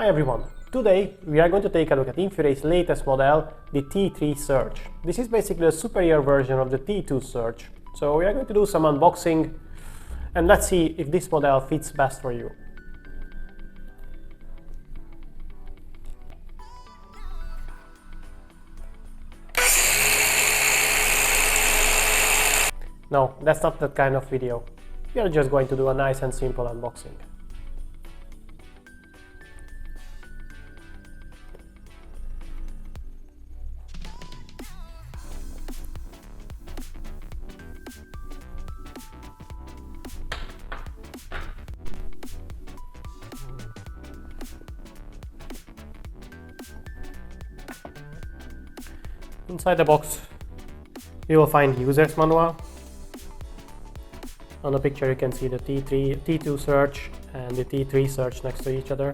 Hi everyone! Today we are going to take a look at InfiRay's latest model, the T3 SEARCH. This is basically a superior version of the T2 SEARCH. So we are going to do some unboxing and let's see if this model fits best for you. No, that's not that kind of video. We are just going to do a nice and simple unboxing. Inside the box you will find user's manual. On the picture you can see the T2 SEARCH and the T3 SEARCH next to each other.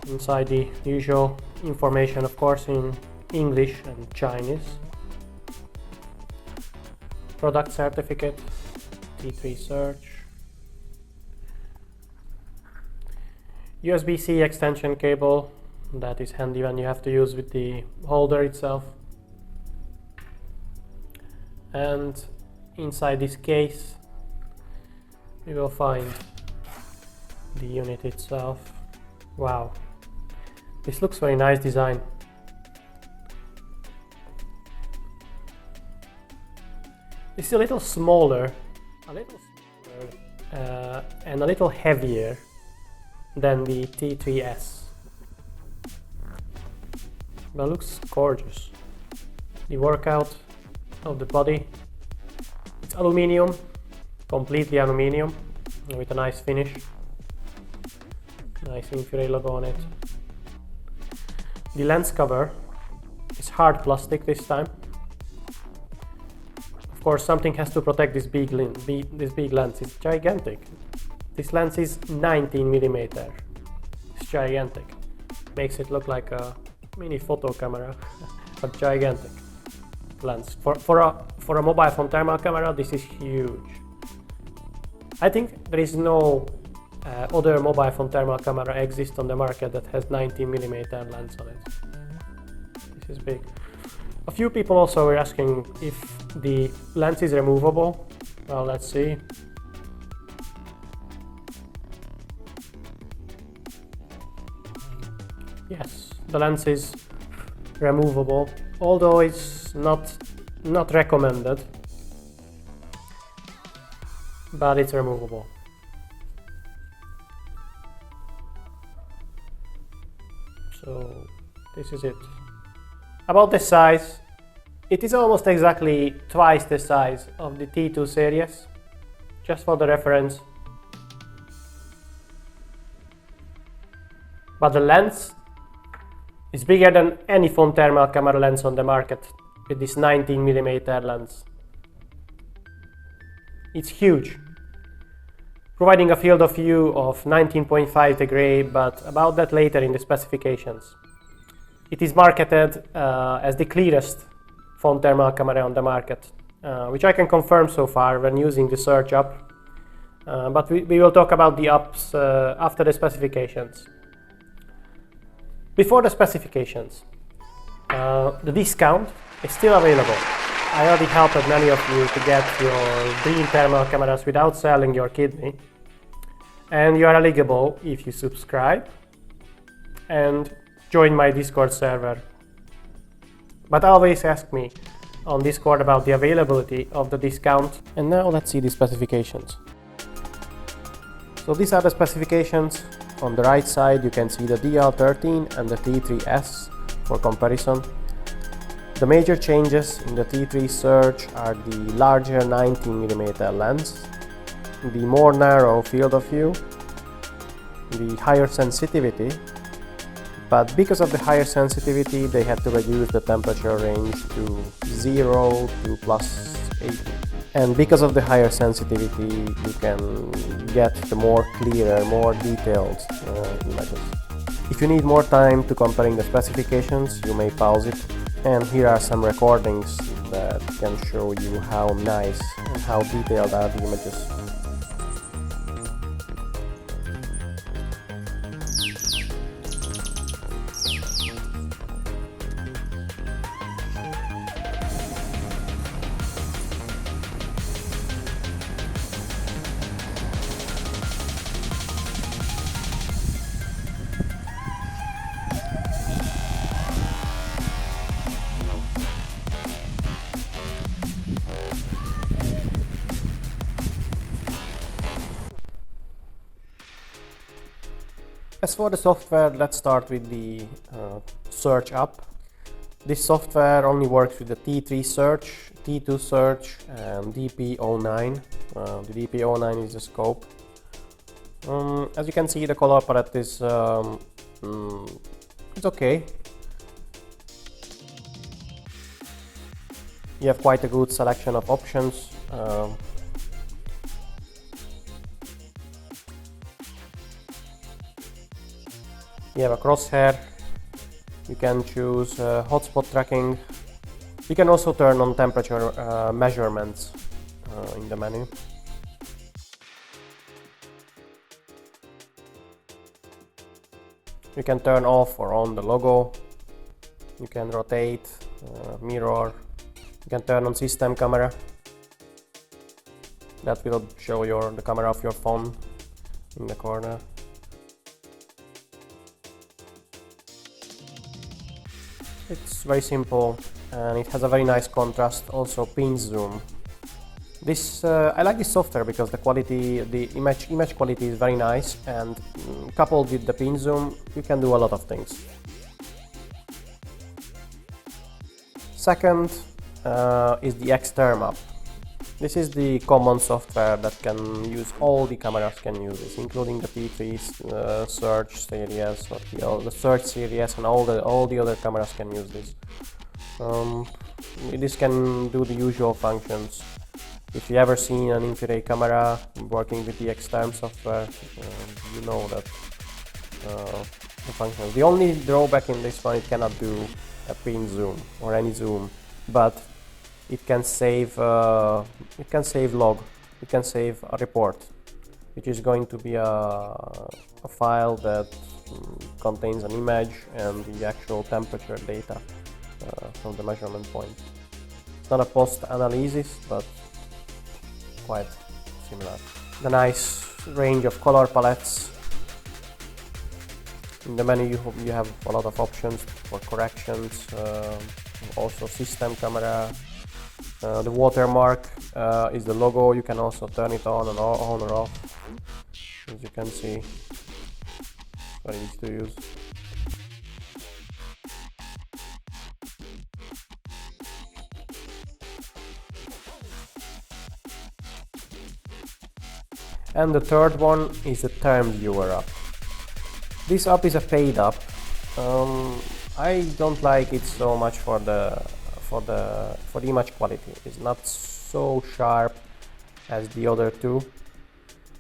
Inside the usual information, of course, in English and Chinese. Product certificate, T3 SEARCH. USB-C extension cable, that is handy when you have to use with the holder itself. And inside this case we will find the unit itself. Wow, this looks very nice design. It's a little smaller, and a little heavier than the T3S. But looks gorgeous. The workout of the body, it's aluminium, completely aluminium, with a nice finish. Nice InfiRay logo on it. The lens cover is hard plastic this time. Of course, something has to protect this big lens. It's gigantic. This lens is 19mm. It's gigantic. Makes it look like a mini photo camera, but gigantic lens. For a mobile phone thermal camera, this is huge. I think there is no other mobile phone thermal camera exists on the market that has 19mm lens on it. This is big. A few people also were asking if the lens is removable. Well, let's see. Yes, the lens is removable, although it's not recommended, but it's removable. So this is it. About the size, it is almost exactly twice the size of the T2 series, just for the reference. But the lens is bigger than any phone thermal camera lens on the market with this 19mm lens. It's huge, providing a field of view of 19.5 degree, but about that later in the specifications. It is marketed as the clearest phone thermal camera on the market, which I can confirm so far when using the SEARCH app, but we will talk about the apps after the specifications. Before the specifications, the discount is still available. I already helped many of you to get your dream thermal cameras without selling your kidney, and you are eligible if you subscribe and join my Discord server. But always ask me on Discord about the availability of the discount. And now let's see the specifications. So these are the specifications. On the right side you can see the DL13 and the T3S for comparison. The major changes in the T3 SEARCH are the larger 19mm lens, the more narrow field of view, the higher sensitivity, but because of the higher sensitivity they had to reduce the temperature range to 0 to +80. And because of the higher sensitivity, you can get the more clearer, more detailed images. If you need more time to comparing the specifications, you may pause it. And here are some recordings that can show you how nice and how detailed are the images. As for the software, let's start with the Search app. This software only works with the T3 SEARCH, T2 SEARCH and DP09. The DP09 is the scope. As you can see, the color palette is it's okay. You have quite a good selection of options. You have a crosshair. You can choose hotspot tracking. You can also turn on temperature measurements in the menu. You can turn off or on the logo. You can rotate, mirror. You can turn on system camera. That will show the camera of your phone in the corner. It's very simple and it has a very nice contrast, also pinch zoom. I like this software because the quality, the image quality is very nice, and coupled with the pinch zoom, you can do a lot of things. Second is the Xtherm app. This is the common software that can use, all the cameras can use this, including the T3 SEARCH series, or the SEARCH series, and all the other cameras can use this. This can do the usual functions. If you ever seen an InfiRay camera working with the Xtherm software, you know that the functions. The only drawback in this one, it cannot do a pinch zoom or any zoom, but it can save log. It can save a report, which is going to be a file that contains an image and the actual temperature data from the measurement point. It's not a post analysis, but quite similar. The nice range of color palettes. In the menu you have a lot of options for corrections, also system camera. The watermark is the logo. You can also turn it on or off. As you can see, very easy to use. And the third one is the ThermViewer app. This app is a paid app. I don't like it so much for the image quality. It's not so sharp as the other two,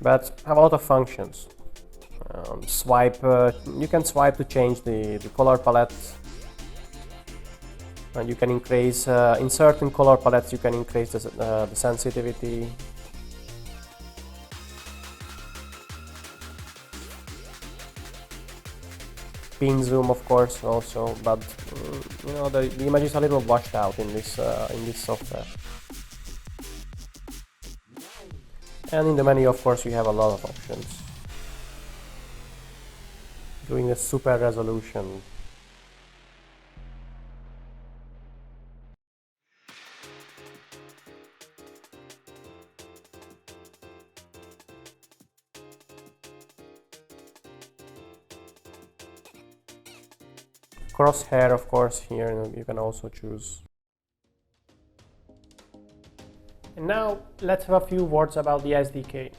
but have a lot of functions. You can swipe to change the color palette, and you can increase in certain color palettes. You can increase the sensitivity. Pin zoom, of course, also, but you know, the image is a little washed out in this software. And in the menu, of course, you have a lot of options. Doing a super resolution. Crosshair, of course, here you can also choose. And now let's have a few words about the SDK.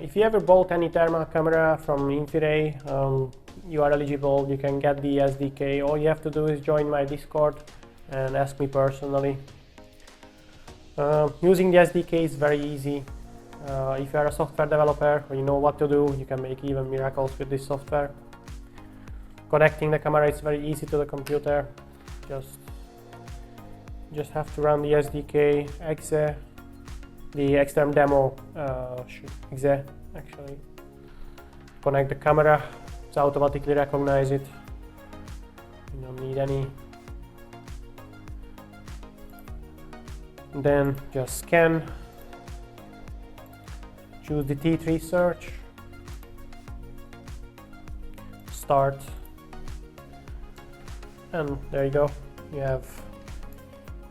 If you ever bought any thermal camera from InfiRay, you are eligible. You can get the SDK. All you have to do is join my Discord and ask me personally. Using the SDK is very easy. If you are a software developer or you know what to do, you can make even miracles with this software. Connecting the camera is very easy to the computer. Just have to run the SDK exe, the Xtherm demo exe actually. Connect the camera, it's automatically recognize it. You don't need any. Then just scan. Choose the T3 SEARCH. Start. And there you go, you have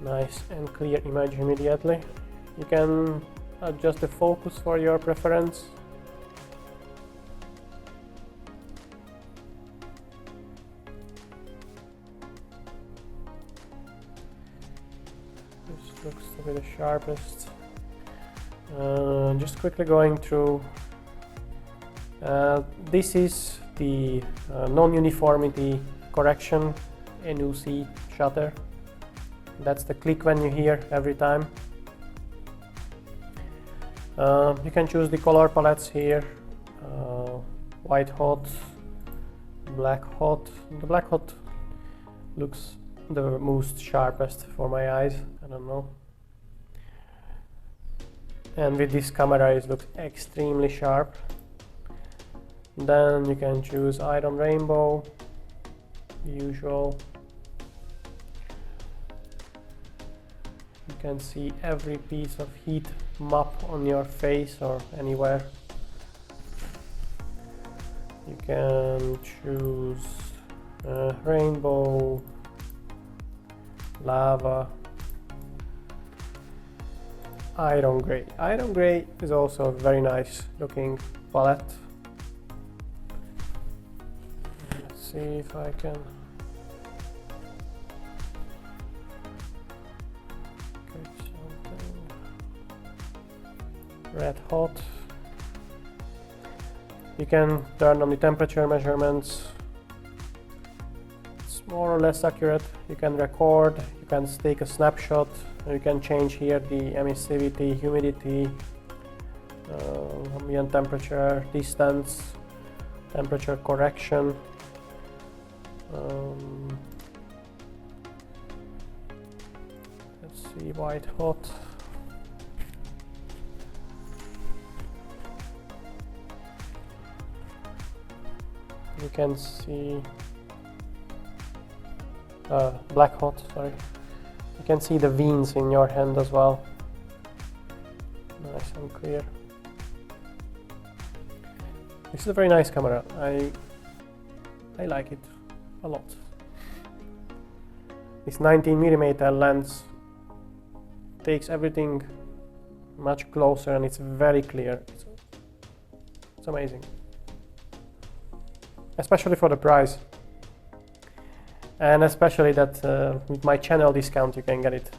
nice and clear image immediately. You can adjust the focus for your preference. looks to be the sharpest. Just quickly going through. This is the non-uniformity correction NUC shutter. That's the click when you hear every time. You can choose the color palettes here. White hot, black hot. The black hot looks the most sharpest for my eyes. I don't know. And with this camera it looks extremely sharp. Then you can choose iron rainbow, usual. You can see every piece of heat map on your face or anywhere. You can choose rainbow, lava, iron gray. Iron gray is also a very nice looking palette. Let's see if I can get something. Red hot. You can turn on the temperature measurements. It's more or less accurate. You can record, you can take a snapshot, you can change here the emissivity, humidity, ambient temperature, distance, temperature correction. Let's see, white hot. You can see black hot, sorry. You can see the veins in your hand as well. Nice and clear. This is a very nice camera. I like it a lot. This 19mm lens takes everything much closer and it's very clear. It's amazing. Especially for the price. And especially that with my channel discount you can get it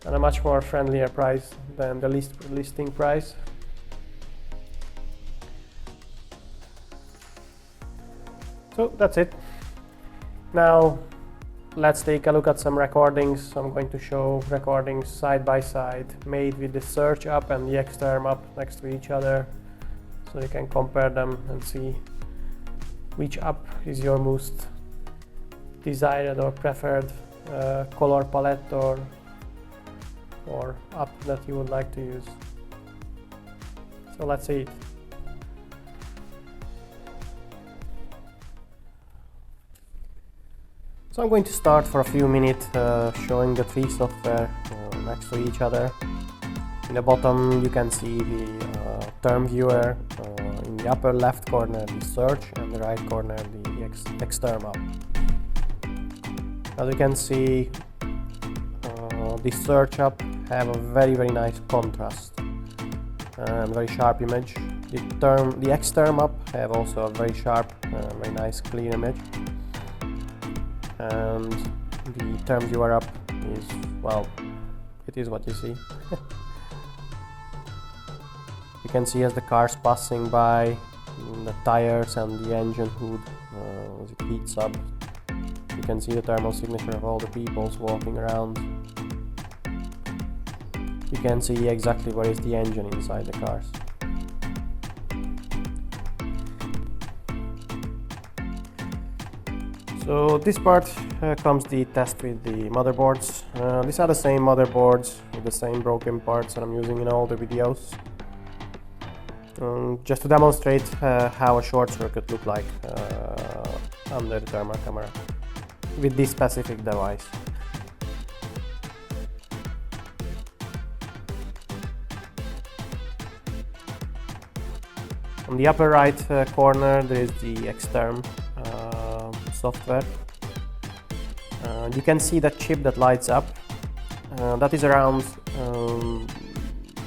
at a much more friendlier price than the listing price. So that's it. Now let's take a look at some recordings. I'm going to show recordings side by side made with the Search app and the Xtherm app next to each other, so you can compare them and see which app is your most desired or preferred color palette or app that you would like to use. So let's see it. So I'm going to start for a few minutes showing the three software next to each other. In the bottom you can see the ThermViewer, in the upper left corner the Search, and the right corner the Xtherm app. As you can see, the Search app have a very nice contrast and very sharp image. The Xtherm app have also a very sharp, very nice clean image. And the ThermViewer app is, well, it is what you see. You can see as the cars passing by, the tires and the engine hood as it heats up. You can see the thermal signature of all the people walking around. You can see exactly where is the engine inside the cars. So this part comes the test with the motherboards. These are the same motherboards with the same broken parts that I'm using in all the videos. Just to demonstrate how a short circuit look like under the thermal camera with this specific device. On the upper right corner there is the Xtherm software. You can see that chip that lights up. That is around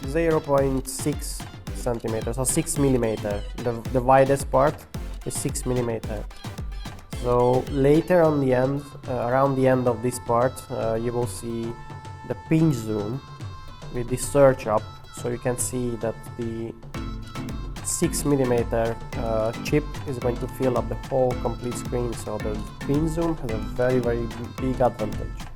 0.6 centimeters or 6 millimeter. The widest part is 6 millimeter. So later on the end, around the end of this part, you will see the pinch zoom with this search up, so you can see that the 6mm chip is going to fill up the whole complete screen, so the pinch zoom has a very big advantage.